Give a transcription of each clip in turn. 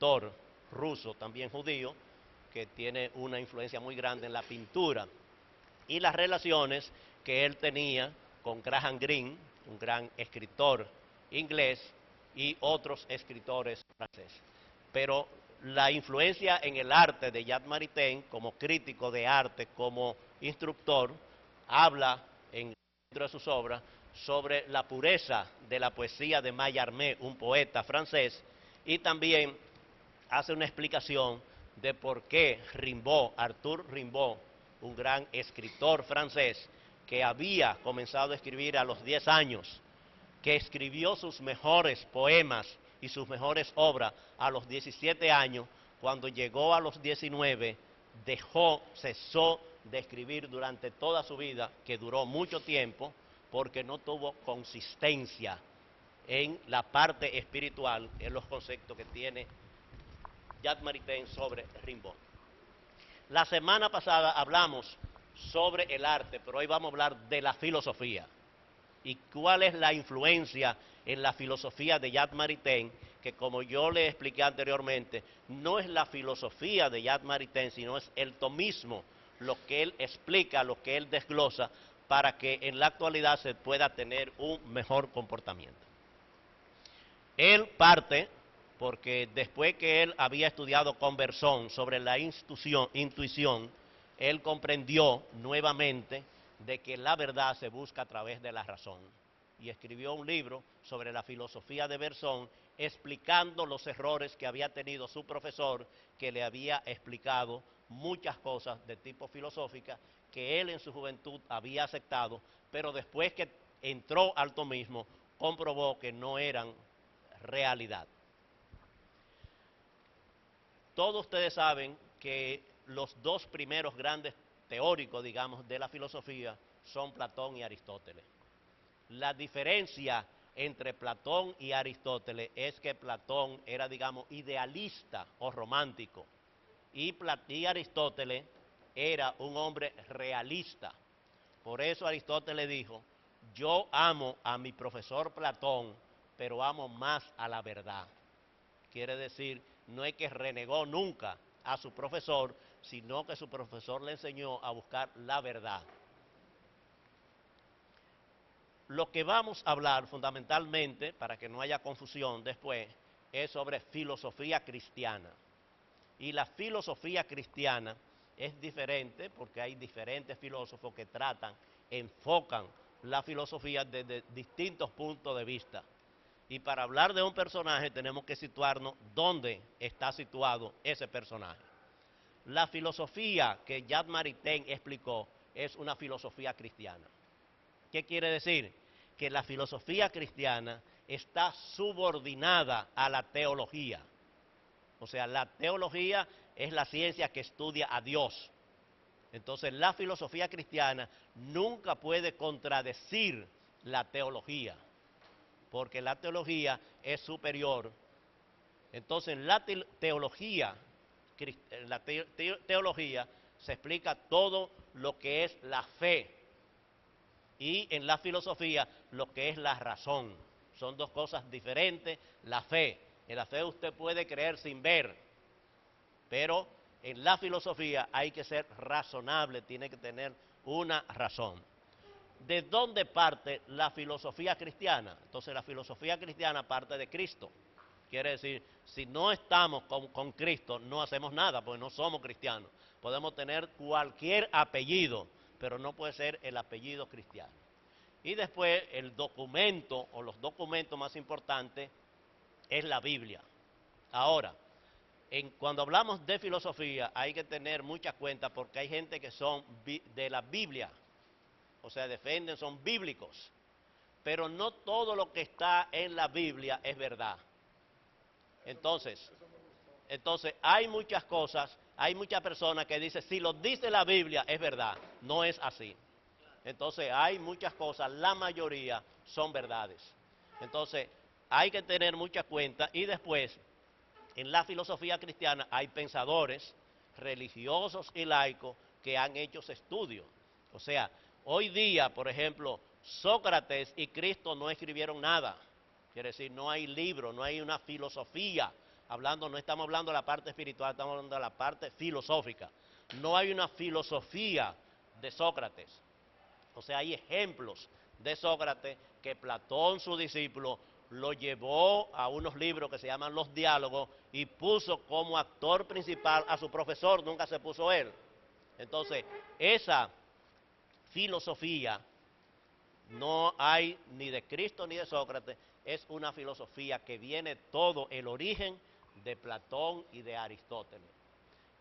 escritor ruso, también judío, que tiene una influencia muy grande en la pintura, y las relaciones que él tenía con Graham Greene, un gran escritor inglés, y otros escritores franceses. Pero la influencia en el arte de Jacques Maritain, como crítico de arte, como instructor, habla dentro de sus obras sobre la pureza de la poesía de Mallarmé, un poeta francés, y también hace una explicación de por qué Rimbaud, Arthur Rimbaud, un gran escritor francés, que había comenzado a escribir a los 10 años, que escribió sus mejores poemas y sus mejores obras a los 17 años, cuando llegó a los 19, cesó de escribir durante toda su vida, que duró mucho tiempo, porque no tuvo consistencia en la parte espiritual, en los conceptos que tiene Jacques Maritain sobre Rimbaud. La semana pasada hablamos sobre el arte, pero hoy vamos a hablar de la filosofía. ¿Y cuál es la influencia en la filosofía de Jacques Maritain? Que, como yo le expliqué anteriormente, no es la filosofía de Jacques Maritain, sino es el tomismo, lo que él explica, lo que él desglosa, para que en la actualidad se pueda tener un mejor comportamiento. Él parte, porque después que él había estudiado con Bergson sobre la intuición, él comprendió nuevamente de que la verdad se busca a través de la razón. Y escribió un libro sobre la filosofía de Bergson, explicando los errores que había tenido su profesor, que le había explicado muchas cosas de tipo filosófica que él en su juventud había aceptado, pero después que entró al tomismo, comprobó que no eran realidad. Todos ustedes saben que los dos primeros grandes teóricos, digamos, de la filosofía son Platón y Aristóteles. La diferencia entre Platón y Aristóteles es que Platón era, digamos, idealista o romántico, y Aristóteles era un hombre realista. Por eso Aristóteles dijo: yo amo a mi profesor Platón, pero amo más a la verdad. Quiere decir, no es que renegó nunca a su profesor, sino que su profesor le enseñó a buscar la verdad. Lo que vamos a hablar fundamentalmente, para que no haya confusión después, es sobre filosofía cristiana. Y la filosofía cristiana es diferente porque hay diferentes filósofos que enfocan la filosofía desde distintos puntos de vista. Y para hablar de un personaje tenemos que situarnos dónde está situado ese personaje. La filosofía que Jacques Maritain explicó es una filosofía cristiana. ¿Qué quiere decir? Que la filosofía cristiana está subordinada a la teología. O sea, la teología es la ciencia que estudia a Dios. Entonces, la filosofía cristiana nunca puede contradecir la teología, porque la teología es superior. Entonces, en la teología se explica todo lo que es la fe, y en la filosofía lo que es la razón. Son dos cosas diferentes. La fe, en la fe usted puede creer sin ver, pero en la filosofía hay que ser razonable, tiene que tener una razón. ¿De dónde parte la filosofía cristiana? Entonces la filosofía cristiana parte de Cristo. Quiere decir, si no estamos con Cristo, no hacemos nada, porque no somos cristianos. Podemos tener cualquier apellido, pero no puede ser el apellido cristiano. Y después el documento, o los documentos más importantes, es la Biblia. Ahora, cuando hablamos de filosofía hay que tener mucha cuenta, porque hay gente que son de la Biblia, o sea, son bíblicos, pero no todo lo que está en la Biblia es verdad. Entonces hay muchas cosas, hay muchas personas que dicen, si lo dice la Biblia es verdad. No es así. Entonces hay muchas cosas, la mayoría son verdades. Entonces hay que tener mucha cuenta. Y después, en la filosofía cristiana hay pensadores religiosos y laicos que han hecho estudios. O sea, hoy día, por ejemplo, Sócrates y Cristo no escribieron nada. Quiere decir, no hay libro, no hay una filosofía hablando, no estamos hablando de la parte espiritual, estamos hablando de la parte filosófica. No hay una filosofía de Sócrates. O sea, hay ejemplos de Sócrates que Platón, su discípulo, lo llevó a unos libros que se llaman Los Diálogos y puso como actor principal a su profesor, nunca se puso él. Entonces, esa filosofía no hay ni de Cristo ni de Sócrates, es una filosofía que viene todo el origen de Platón y de Aristóteles.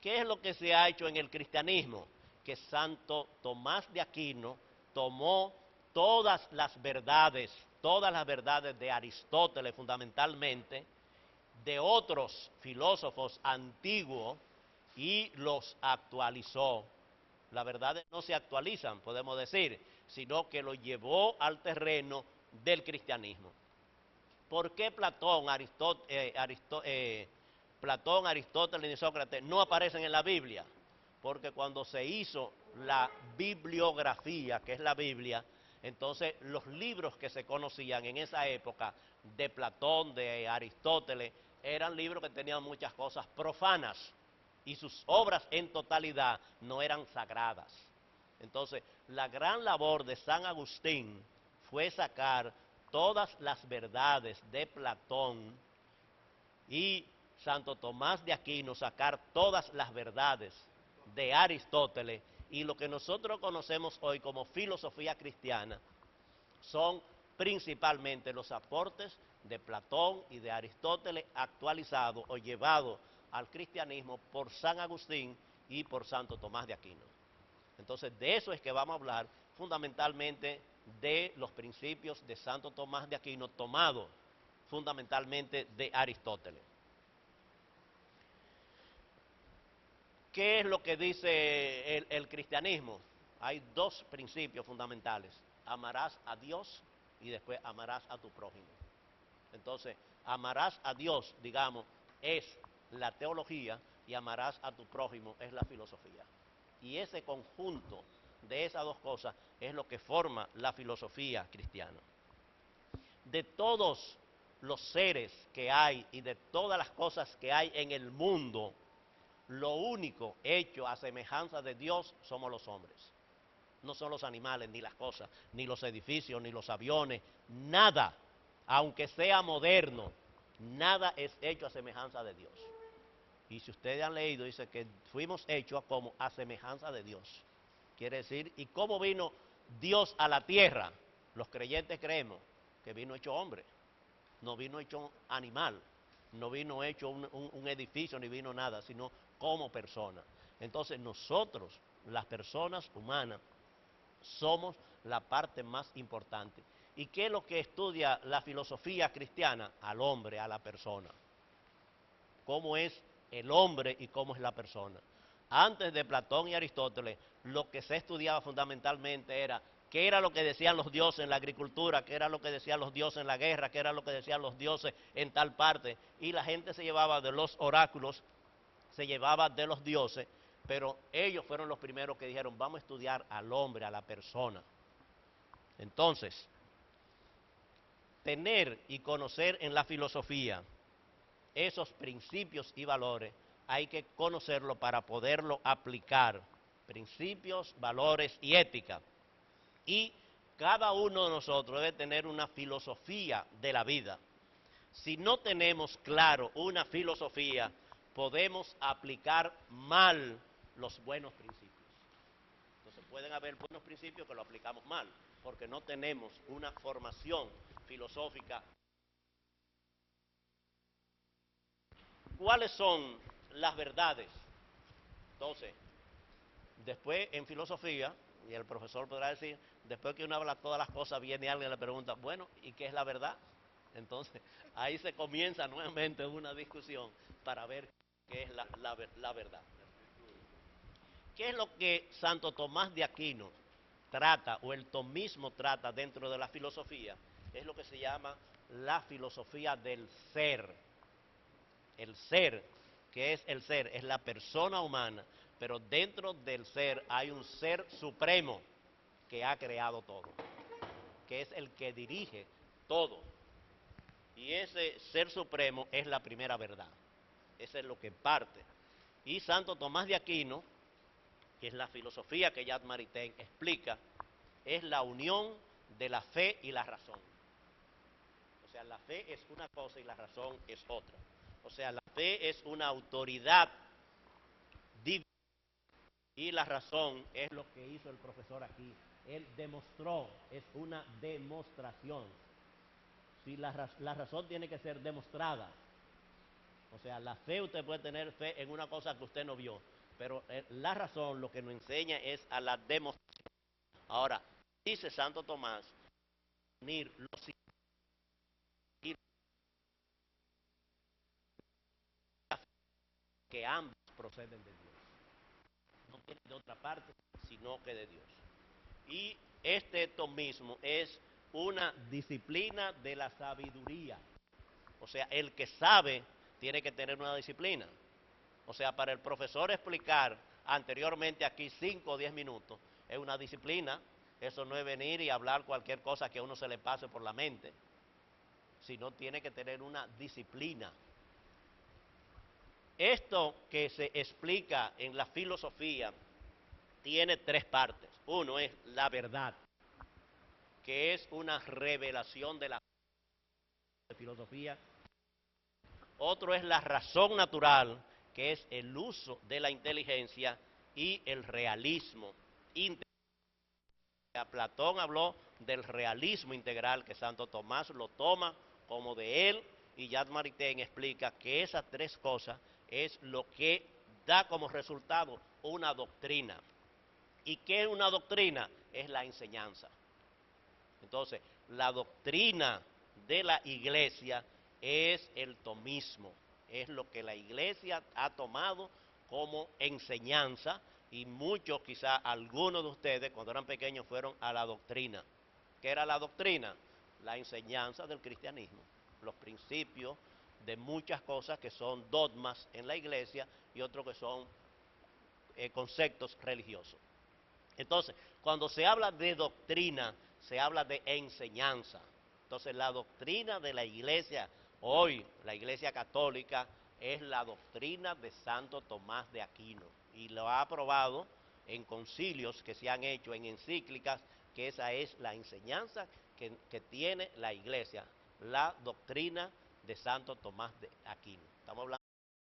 ¿Qué es lo que se ha hecho en el cristianismo? Que Santo Tomás de Aquino tomó todas las verdades de Aristóteles fundamentalmente, de otros filósofos antiguos y los actualizó. Las verdades no se actualizan, podemos decir, sino que lo llevó al terreno del cristianismo. ¿Por qué Platón, Aristóteles y Sócrates no aparecen en la Biblia? Porque cuando se hizo la bibliografía, que es la Biblia, entonces los libros que se conocían en esa época de Platón, de Aristóteles, eran libros que tenían muchas cosas profanas y sus obras en totalidad no eran sagradas. Entonces, la gran labor de San Agustín fue sacar todas las verdades de Platón y Santo Tomás de Aquino sacar todas las verdades de Aristóteles, y lo que nosotros conocemos hoy como filosofía cristiana son principalmente los aportes de Platón y de Aristóteles actualizados o llevados al cristianismo por San Agustín y por Santo Tomás de Aquino. Entonces, de eso es que vamos a hablar fundamentalmente, de los principios de Santo Tomás de Aquino, tomados fundamentalmente de Aristóteles. ¿Qué es lo que dice el cristianismo? Hay dos principios fundamentales: amarás a Dios y después amarás a tu prójimo. Entonces, amarás a Dios, digamos, es la teología, y amarás a tu prójimo es la filosofía. Y ese conjunto de esas dos cosas es lo que forma la filosofía cristiana. De todos los seres que hay y de todas las cosas que hay en el mundo, lo único hecho a semejanza de Dios somos los hombres. No son los animales, ni las cosas, ni los edificios, ni los aviones, nada, aunque sea moderno, nada es hecho a semejanza de Dios. Y si ustedes han leído, dice que fuimos hechos como a semejanza de Dios. Quiere decir, ¿y cómo vino Dios a la tierra? Los creyentes creemos que vino hecho hombre, no vino hecho animal, no vino hecho un edificio, ni vino nada, sino como persona. Entonces nosotros, las personas humanas, somos la parte más importante. ¿Y qué es lo que estudia la filosofía cristiana? Al hombre, a la persona. ¿Cómo es el hombre y cómo es la persona? Antes de Platón y Aristóteles, lo que se estudiaba fundamentalmente era qué era lo que decían los dioses en la agricultura, qué era lo que decían los dioses en la guerra, qué era lo que decían los dioses en tal parte. Y la gente se llevaba de los oráculos, se llevaba de los dioses, pero ellos fueron los primeros que dijeron, vamos a estudiar al hombre, a la persona. Entonces, tener y conocer en la filosofía esos principios y valores, hay que conocerlo para poderlo aplicar. Principios, valores y ética. Y cada uno de nosotros debe tener una filosofía de la vida. Si no tenemos claro una filosofía, podemos aplicar mal los buenos principios. Entonces pueden haber buenos principios que lo aplicamos mal, porque no tenemos una formación filosófica. ¿Cuáles son las verdades? Entonces, después en filosofía, y el profesor podrá decir, después que uno habla todas las cosas, viene alguien y le pregunta, bueno, ¿y qué es la verdad? Entonces, ahí se comienza nuevamente una discusión para ver qué es la verdad. ¿Qué es lo que Santo Tomás de Aquino trata, o el tomismo trata dentro de la filosofía? Es lo que se llama la filosofía del ser. El ser, ¿qué es el ser? Es la persona humana, pero dentro del ser hay un ser supremo que ha creado todo, que es el que dirige todo. Y ese ser supremo es la primera verdad. Eso es lo que parte. Y Santo Tomás de Aquino, que es la filosofía que Jacques Maritain explica, es la unión de la fe y la razón. O sea, la fe es una cosa y la razón es otra. O sea, la fe es una autoridad divina y la razón es lo que hizo el profesor aquí. Él demostró, es una demostración. Si la razón tiene que ser demostrada. O sea, la fe, usted puede tener fe en una cosa que usted no vio, pero la razón lo que nos enseña es a la demostración. Ahora, dice Santo Tomás, unir los que ambos proceden de Dios. No viene de otra parte, sino que de Dios. Y este tomismo es una disciplina de la sabiduría. O sea, el que sabe tiene que tener una disciplina. O sea, para el profesor explicar anteriormente aquí 5 o 10 minutos es una disciplina. Eso no es venir y hablar cualquier cosa que a uno se le pase por la mente, sino tiene que tener una disciplina. Esto que se explica en la filosofía tiene 3 partes. Uno es la verdad, que es una revelación de la filosofía. Otro es la razón natural, que es el uso de la inteligencia, y el realismo integral. Platón habló del realismo integral, que Santo Tomás lo toma como de él, y Jacques Maritain explica que esas 3 cosas es lo que da como resultado una doctrina. ¿Y qué es una doctrina? Es la enseñanza. Entonces, la doctrina de la iglesia es el tomismo, es lo que la iglesia ha tomado como enseñanza, y muchos, quizá algunos de ustedes, cuando eran pequeños, fueron a la doctrina. ¿Qué era la doctrina? La enseñanza del cristianismo, los principios de muchas cosas que son dogmas en la iglesia y otros que son conceptos religiosos. Entonces, cuando se habla de doctrina, se habla de enseñanza. Entonces, la doctrina de la iglesia, hoy, la iglesia católica, es la doctrina de Santo Tomás de Aquino. Y lo ha aprobado en concilios que se han hecho, en encíclicas, que esa es la enseñanza que tiene la iglesia, la doctrina de Santo Tomás de Aquino. Estamos hablando